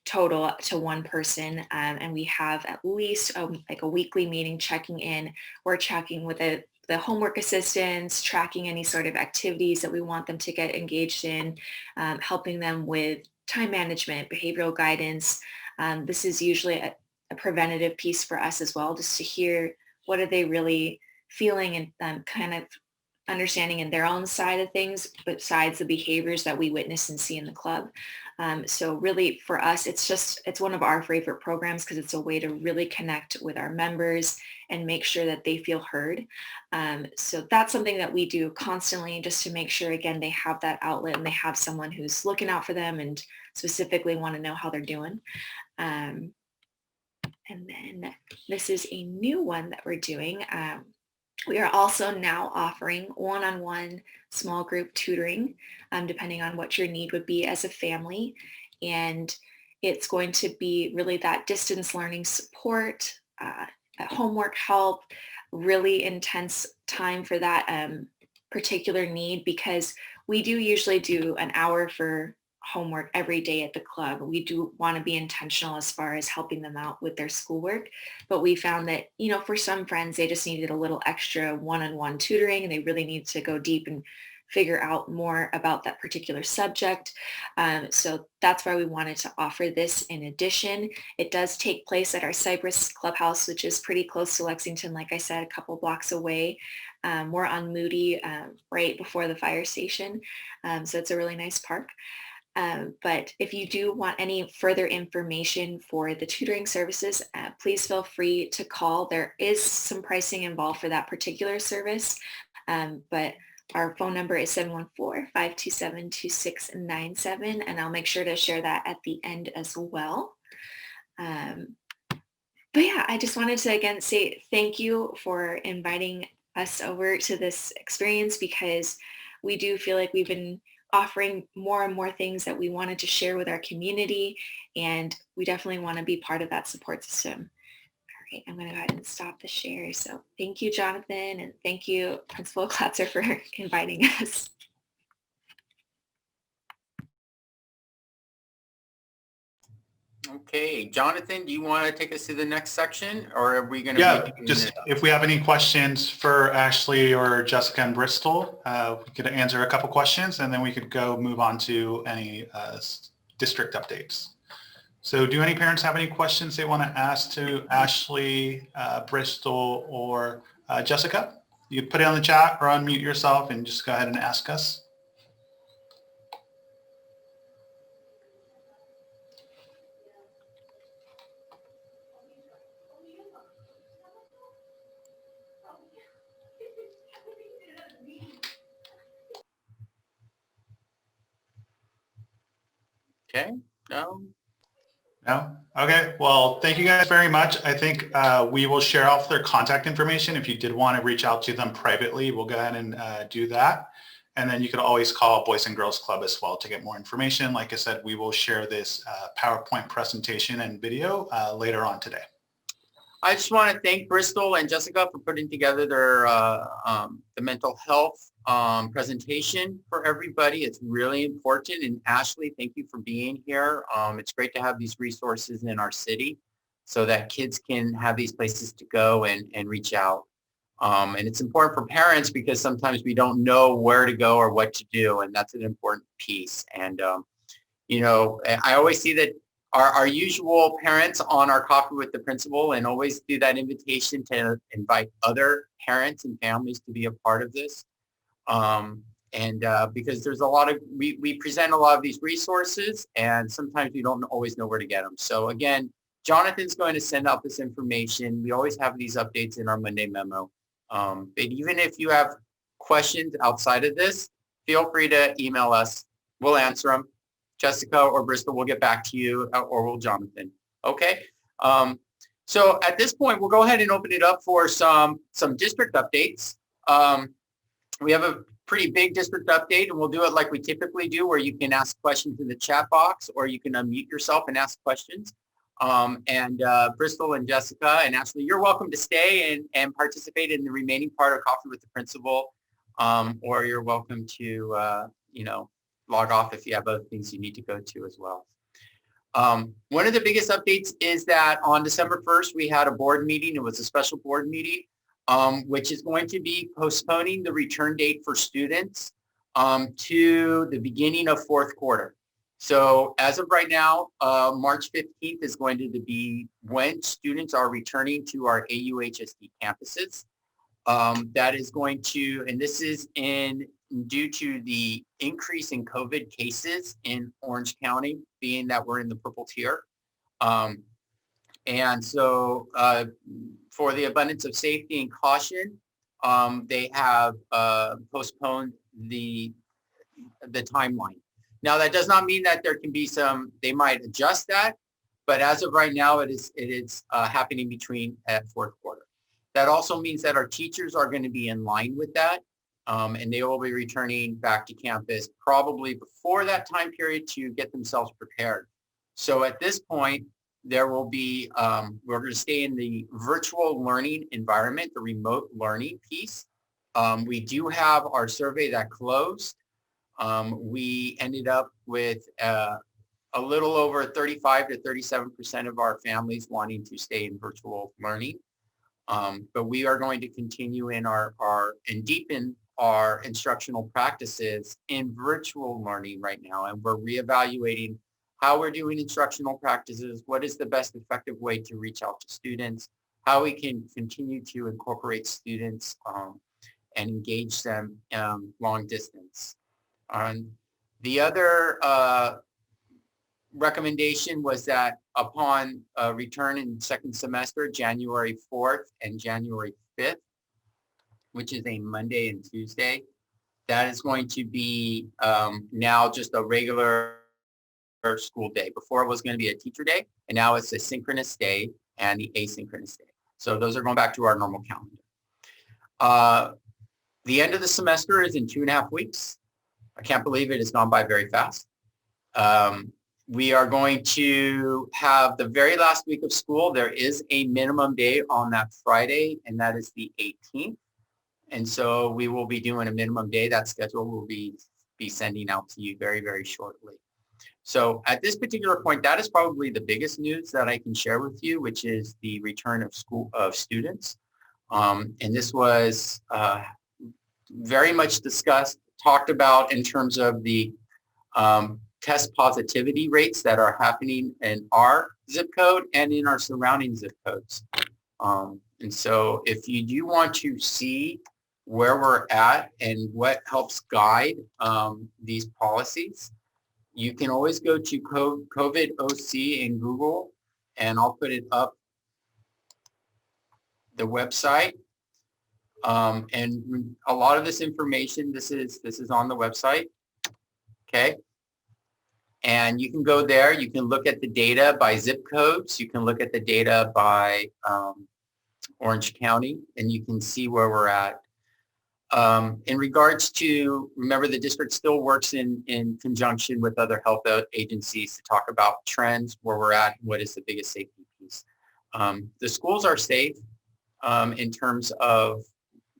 total to one person. And we have at least a weekly meeting checking in. We're checking with the homework assistants, tracking any sort of activities that we want them to get engaged in, helping them with time management, behavioral guidance. This is usually a preventative piece for us as well, just to hear what are they really feeling and kind of understanding in their own side of things, besides the behaviors that we witness and see in the club. So really for us, it's one of our favorite programs because it's a way to really connect with our members and make sure that they feel heard. So that's something that we do constantly just to make sure, again, they have that outlet and they have someone who's looking out for them and specifically want to know how they're doing. And then this is a new one that we're doing. We are also now offering one-on-one small group tutoring, depending on what your need would be as a family. And it's going to be really that distance learning support, homework help, really intense time for that particular need, because we do usually do an hour for homework every day at the club. We do want to be intentional as far as helping them out with their schoolwork, but we found that, for some friends, they just needed a little extra one-on-one tutoring and they really need to go deep and figure out more about that particular subject. So that's why we wanted to offer this in addition. It does take place at our Cypress Clubhouse, which is pretty close to Lexington, like I said, a couple blocks away. We're on Moody, right before the fire station. So it's a really nice park. But if you do want any further information for the tutoring services, please feel free to call. There is some pricing involved for that particular service, but our phone number is 714-527-2697, and I'll make sure to share that at the end as well. But yeah, I just wanted to again say thank you for inviting us over to this experience, because we do feel like we've been offering more and more things that we wanted to share with our community, and we definitely want to be part of that support system. All right, I'm going to go ahead and stop the share. So thank you, Jonathan, and thank you, Principal Klatzker, for inviting us.
Okay, Jonathan, do you want to take us to the next section, or are we going to?
Yeah, just if we have any questions for Ashley or Jessica and Bristol, we could answer a couple questions, and then we could go move on to any district updates. So do any parents have any questions they want to ask to Ashley, Bristol, or Jessica? You can put it on the chat or unmute yourself and just go ahead and ask us.
Okay, no.
No? Okay, well, thank you guys very much. I think we will share off their contact information. If you did want to reach out to them privately, we'll go ahead and do that. And then you could always call Boys and Girls Club as well to get more information. Like I said, we will share this PowerPoint presentation and video later on today.
I just want to thank Bristol and Jessica for putting together their the mental health presentation for everybody. It's really important. And Ashley, thank you for being here. It's great to have these resources in our city so that kids can have these places to go and reach out. And it's important for parents because sometimes we don't know where to go or what to do. And that's an important piece. And, you know, I always see that our usual parents on our Coffee with the Principal, and always do that invitation to invite other parents and families to be a part of this. Because there's a lot of, we present a lot of these resources, and sometimes we don't always know where to get them. So again, Jonathan's going to send out this information. We always have these updates in our Monday memo. But even if you have questions outside of this, feel free to email us. We'll answer them. Jessica or Bristol will get back to you, or will Jonathan. Okay. So at this point, we'll go ahead and open it up for some district updates. We have a pretty big district update, and we'll do it like we typically do, where you can ask questions in the chat box, or you can unmute yourself and ask questions. Bristol and Jessica and Ashley, you're welcome to stay and participate in the remaining part of Coffee with the Principal, or you're welcome to, you know, log off if you have other things you need to go to as well. One of the biggest updates is that on December 1st, we had a board meeting. It was a special board meeting, which is going to be postponing the return date for students to the beginning of fourth quarter. So as of right now, March 15th is going to be when students are returning to our AUHSD campuses. That is going to, and this is due to the increase in COVID cases in Orange County, being that we're in the purple tier. And so for the abundance of safety and caution, they have postponed the timeline. Now, that does not mean that there can be they might adjust that, but as of right now, it is happening at fourth quarter. That also means that our teachers are going to be in line with that. And they will be returning back to campus probably before that time period to get themselves prepared. So at this point, there will be, we're going to stay in the virtual learning environment, the remote learning piece. We do have our survey that closed. We ended up with a little over 35 to 37% of our families wanting to stay in virtual learning. But we are going to continue in and deepen our instructional practices in virtual learning right now. And we're reevaluating how we're doing instructional practices, what is the best effective way to reach out to students, how we can continue to incorporate students and engage them long distance. The other recommendation was that upon return in second semester, January 4th and January 5th, which is a Monday and Tuesday, that is going to be now just a regular school day. Before it was going to be a teacher day, and now it's a synchronous day and the asynchronous day. So those are going back to our normal calendar. The end of the semester is in 2.5 weeks. I can't believe it has gone by very fast. We are going to have the very last week of school. There is a minimum day on that Friday, and that is the 18th. And so we will be doing a minimum day. That schedule will be sending out to you very, very shortly. So at this particular point, that is probably the biggest news that I can share with you, which is the return of students. And this was very much discussed, talked about in terms of the test positivity rates that are happening in our zip code and in our surrounding zip codes. And so if you do want to see where we're at and what helps guide these policies, you can always go to COVID OC in Google, and I'll put it up, the website. And a lot of this information, this is on the website, okay? And you can go there, you can look at the data by zip codes, you can look at the data by Orange County, and you can see where we're at. In regards to, remember, the district still works in conjunction with other health agencies to talk about trends, where we're at, what is the biggest safety piece. The schools are safe in terms of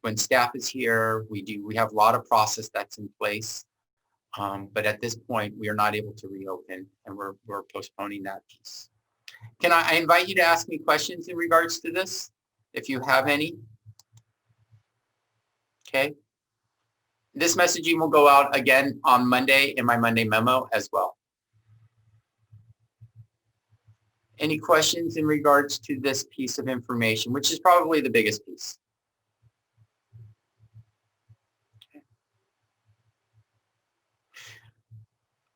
when staff is here. We have a lot of process that's in place, but at this point, we are not able to reopen, and we're postponing that piece. Can I invite you to ask me questions in regards to this, if you have any? Okay. This messaging will go out again on Monday in my Monday memo as well. Any questions in regards to this piece of information, which is probably the biggest piece? Okay.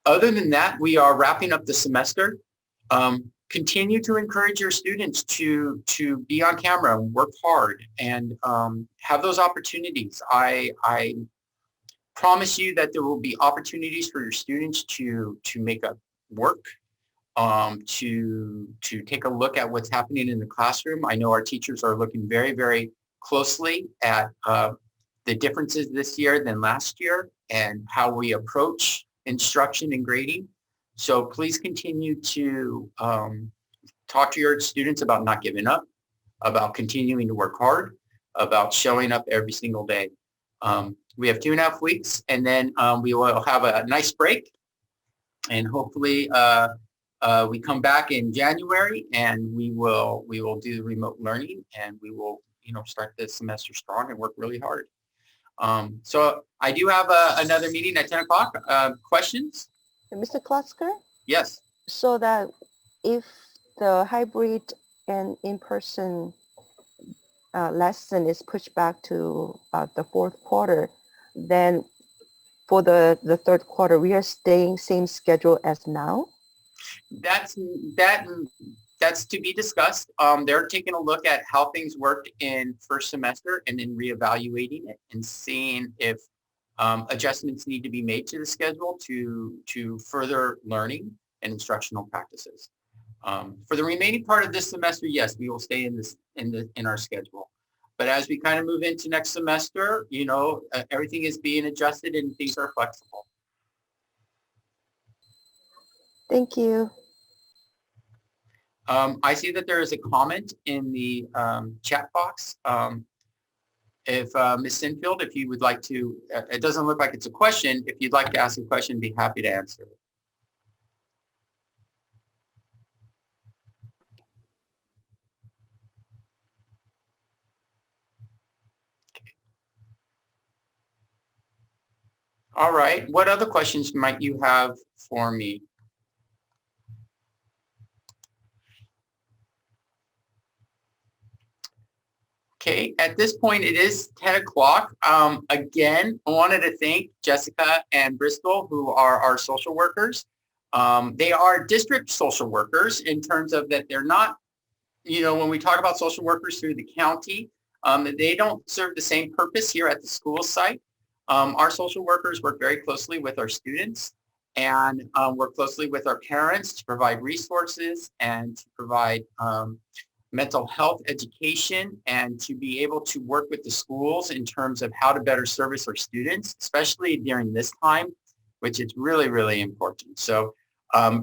Other than that, we are wrapping up the semester. Continue to encourage your students to be on camera, work hard, and have those opportunities. I promise you that there will be opportunities for your students to make up work, to take a look at what's happening in the classroom. I know our teachers are looking very, very closely at the differences this year than last year and how we approach instruction and grading. So please continue to talk to your students about not giving up, about continuing to work hard, about showing up every single day. We have 2.5 weeks, and then we will have a nice break, and hopefully we come back in January, and we will do remote learning, and we will start this semester strong and work really hard. So I do have another meeting at 10 o'clock. Questions?
Mr. Klatzker,
Yes.
so that if the hybrid and in-person lesson is pushed back to the fourth quarter, then for the third quarter, we are staying same schedule as now?
That's to be discussed. They're taking a look at how things worked in first semester and then reevaluating it and seeing if adjustments need to be made to the schedule to further learning and instructional practices. For the remaining part of this semester, yes, we will stay in our schedule. But as we kind of move into next semester, everything is being adjusted and things are flexible.
Thank you.
I see that there is a comment in the chat box. If Ms. Sinfield, if you would like to, it doesn't look like it's a question. If you'd like to ask a question, be happy to answer it. All right. What other questions might you have for me? Okay, at this point, it is 10 o'clock. Again, I wanted to thank Jessica and Bristol, who are our social workers. They are district social workers in terms of that they're not, when we talk about social workers through the county, they don't serve the same purpose here at the school site. Our social workers work very closely with our students and work closely with our parents to provide resources and to provide mental health education and to be able to work with the schools in terms of how to better service our students, especially during this time, which is really, really important. So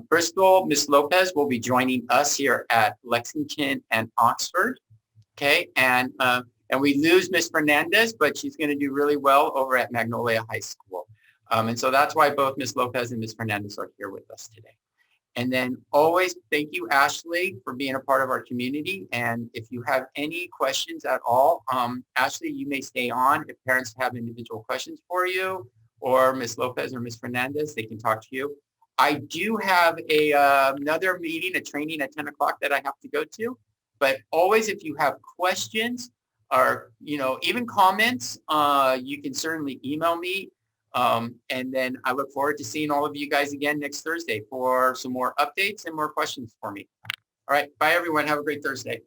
Bristol, Ms. Lopez will be joining us here at Lexington and Oxford. Okay, and we lose Ms. Fernandez, but she's going to do really well over at Magnolia High School. And so that's why both Ms. Lopez and Ms. Fernandez are here with us today. And then always thank you, Ashley, for being a part of our community. And if you have any questions at all, Ashley, you may stay on. If parents have individual questions for you, or Ms. Lopez or Ms. Fernandez, they can talk to you. I do have another meeting, a training at 10 o'clock that I have to go to. But always, if you have questions or, even comments, you can certainly email me. And then I look forward to seeing all of you guys again next Thursday for some more updates and more questions for me. All right. Bye, everyone. Have a great Thursday.